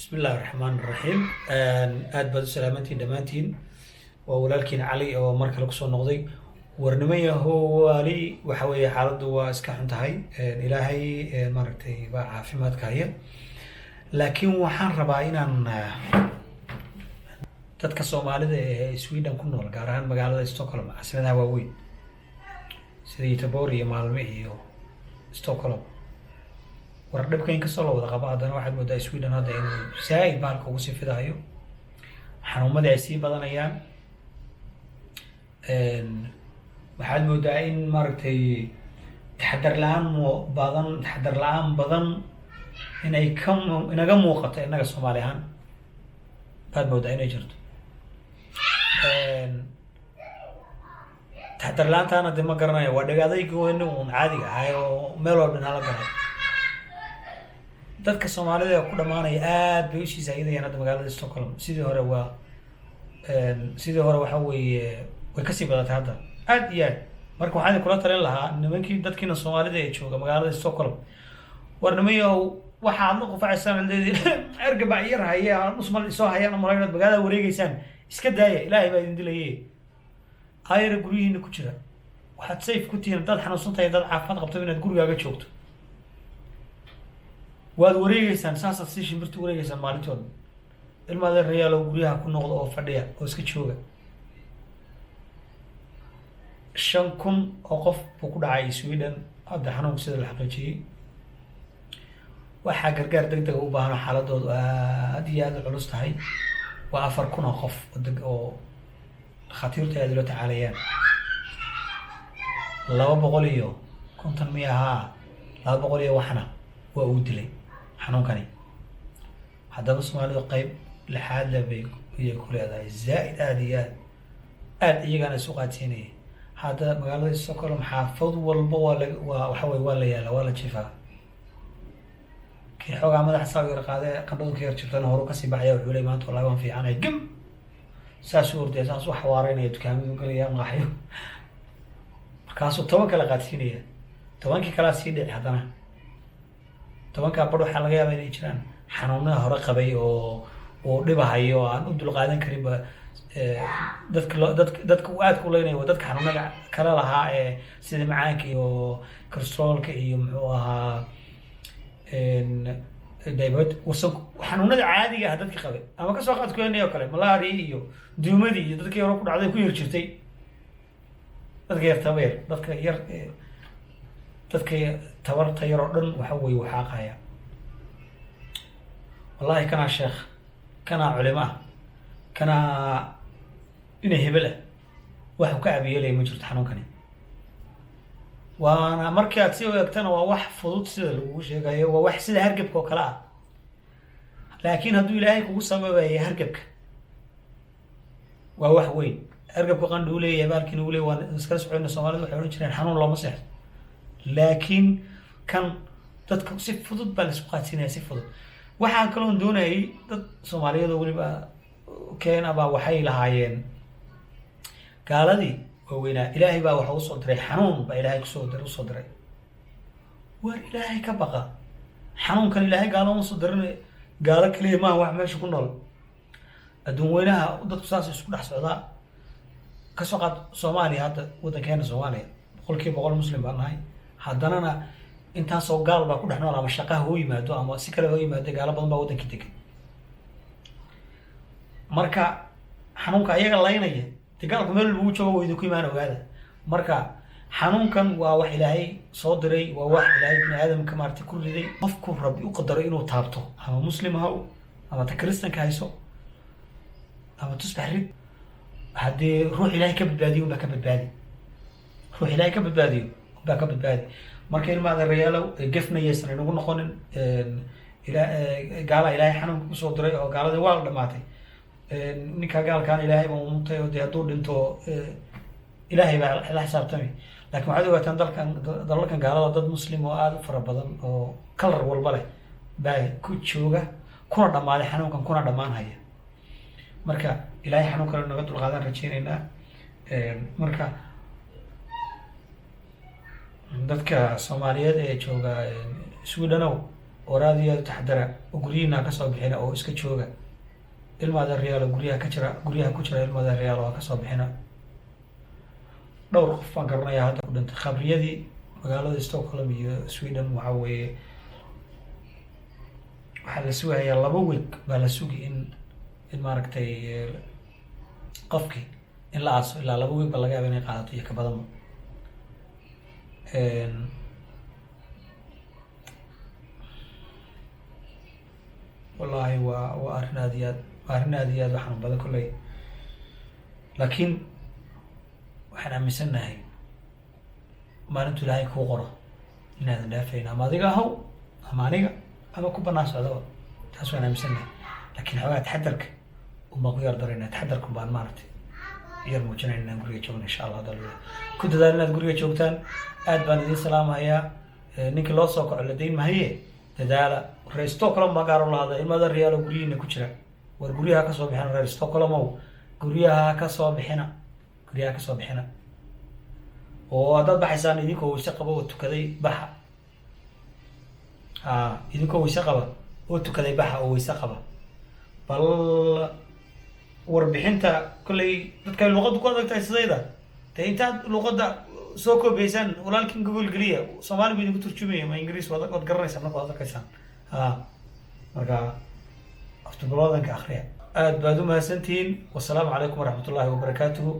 بسم الله الرحمن الرحيم aad baad u salaamantiin dhammaantiin waa walaalkiin cali oo mar kale kusoo noqday warnimayahow wali waxa weeye xaaladdu waa iska xun tahay ilaahay maaragtay baa caafimaadka haya laakiin waxaan rabaa inaan dadka Soomaalida ee Sweden ku nool gaar ahaan magaalada Stockholm caasimadda waaweyn sida Göteborg iyo Malmö iyo Stockholm war dhibkan ka soo wada qaba hadana waxaad moodaa Sweden hadda inuu saay baalka ugu sii fidayo xanuumada ay sii badanayaan waxaad moodaa in maaragtay taxadar la'aan badan inay inaga muuqato inaga Soomaali ahaan baad moodaa inay jirto taxadar la'aantaana de ma garanayo waa dhagaadaygoona uun caadiga ah oo meel walba nala galay dadka Soomaalida ku dhamaanay aad bay u shiisaayeen hadda magaalada Stockholm sidii hore waxa weeye way ka sii badatay hadda aad iyo aad marka waxaan kula talin lahaa nimankii dadkiina Soomaalida ee jooga magaalada Stockholm warnamayo waxa aad ku faacaysan ergaba yar haya usmal soo hayaan marayna magaalada wareegaysaan iska daaya Ilaahay baa idin dilayay ayr gurihiina ku jira waxaad safe ku tihiin dad xanuunsantahay dad caafimaad qabto inaad gurigaaga joogto waad wareegaysaan saasa si shimbirtu wareegaysaan maalintood ilmaada reyaal oo guriyaha ku noqdo oo fadhiya oo iska jooga 5,000 oo qof buu ku dhacay Sweden hadda xanuunka sida la xaqiijiyay waxaa gargaar degdeg u baahan xaaladoodu aad iyo aad u culus tahay waa 4,000 oo qof oo khatiirta ay la tacaalayaan 250 miyaha 200 iyo waxna waa uu dilay xanuunkani haddaba Soomaalidu qayb lixaad labay iyo ku leedahay zaid aad iyo aad iyagana isu qaadsiinay hadda magaalada Stockholm xaafad walba waxa way waa la yaala waa la jifaa kii xogaa madax saaw yar qaaday qandhadu ka yar jirtana hore ka sii baxaya wuxuu leeyahay maanta wallahi waan fiicanay gam saas u ordayay saas wax waareenay dukaamadu galaya maqaxyo markaasuu 10 kala qaadsiinaya 10kii kala sii dhicay haddana 10ka badh waxa laga yaabaa inay jiraan xanuunada hore qabay oo dhibahayo aan u dul qaadan karin ba dadka aad ku leenayo dadka xanuunada kala lahaa sida macaanka iyo cholesterolka iyo muxuu ahaa diabetes xanuunada caadiga ah dadka qabay ama ka soo qaad ku leenayo kale malaria iyo duumadii iyo dadkii hore ku dhacday ku yar jirtay dadka yar tabayr dadka tabarta yar oo dhan waxa weeye waxa qaya wallahi kana sheekh kana culimo kana inay hebel wax ka abiyelay ma jirto xanuunkani waana markii aad sii eegtana waa wax fudud sida lagu sheegayo waa wax sida hargabka oo kale ah laakiin hadduu Ilaahay kugu sababayo hargabka waa wax weyn hargabka qandho leeyahay baalkiina uu leeyahay waan iska socodna Soomaalidu waxay oran jireen xanuun looma seexdo laakiin kan dadka si fudud baa la isku qaadsiinaya si fudud waxaan kaloo doonayay dad Soomaaliyeed oo waliba keenaba waxay lahaayeen gaaladii waaweynaa Ilaahay baa waxa uu soo diray xanuun baa Ilaahay ku soo diray war Ilaahay ka baqa xanuunkan Ilaahay gaalo ma soo dirin gaalo kaliya ma wax meesha ku nool adduun weynaha dadku saas isku dhex socdaa ka soo qaad Soomaaliya hadda wadankeena Soomaaliya 100% muslim baan nahay haddana intaas oo gaal baa ku dhex nool ama shaqo hoo yimaado ama si kale hoo yimaado gaalo badan baa wadanka degan marka xanuunka ayaga laynaya dagaalku meel lagu joogo waydu ku imaan ogaada marka xanuunkan waa wax Ilaahay soo diray waa wax Ilaahay bini aadamka maartay ku riday qofku rabbi u qadaro inuu taabto ama muslim ha ama ta kristanka hayso ama tusbaxrid haddii ruux Ilaahay ka badbaadiyo baa ka badbaadi ruux Ilaahay ka badbaadiyo baa ka badbaadi marka ilmaada reyaalow gefnaysan inagu noqonin Ilaahay xanuunka ku soo diray oo gaalada waa dhamaatay ninka gaalkaan Ilaahay baa umuntay oo hadduu dhinto Ilaahay baa la xisaabtamay laakiin waxaad ogaataan dalkan gaalada dad muslim oo aad u fara badan oo kalar walba leh baa ku jooga kuna dhamaaday xanuunkan kuna dhamaanaya marka Ilaahay xanuunkan naga dul qaadan rajaynaynaa marka dadka Soomaaliyeed ee jooga Sweden waraadiya taxadara oo guryihiina ka soo bixina oo iska jooga ilmaada reyaalo guryaha ku jira ilmaada reyaalo waa ka soo bixina dhowr qof baan garanayaa hadda ku dhintay khabriyadii magaalada Stockholm iyo Sweden waxa weeye waxaa la sugayaa 2 week baa la sugi in maaragtay qofkii in la aaso ilaa 2 week baa laga yaabaa inay qaadato iyo ka badan والله وأرنا دياد وحنا بدل كله لكن وحنا مسنا هاي ما نتو لهاي كوغرة إن هذا دافعين أما ذيك هو أما نيجا أما كوب الناس هذا تحسوا أنا مسنا لكن هوا تحدرك وما غير درينا تحدركم بعد مرت يرمو جنا إن نقول يجون إن شاء الله دلوا كنت دارنا نقول يجوتان أدبان دي سلام هيا نيكلاس وقع الدين ما هي تدالا reer Stockholm ma gaaro lahada ilmada reyaalo guriyina ku jira war guriyaha ka soo bixina reer Stockholm oo guriyaha ka soo bixina oo dad baxaysan idinkoo wayse qabo oo tukaday baxa idinkoo wayse qaba oo tukaday baxa oo wayse qaba bal warbixinta kulay dadka luqad ku adagtay sidayda inta luqada soo koobaysan walaalkin Google galiya Soomaali bidinku turjumay ma Ingiriis wad garanaysan marka wad arkaysan marka after baladanka akhriya aad baad u mahadsantihiin wassalaamu calaykum waraxmatullaahi wabarakaatuhu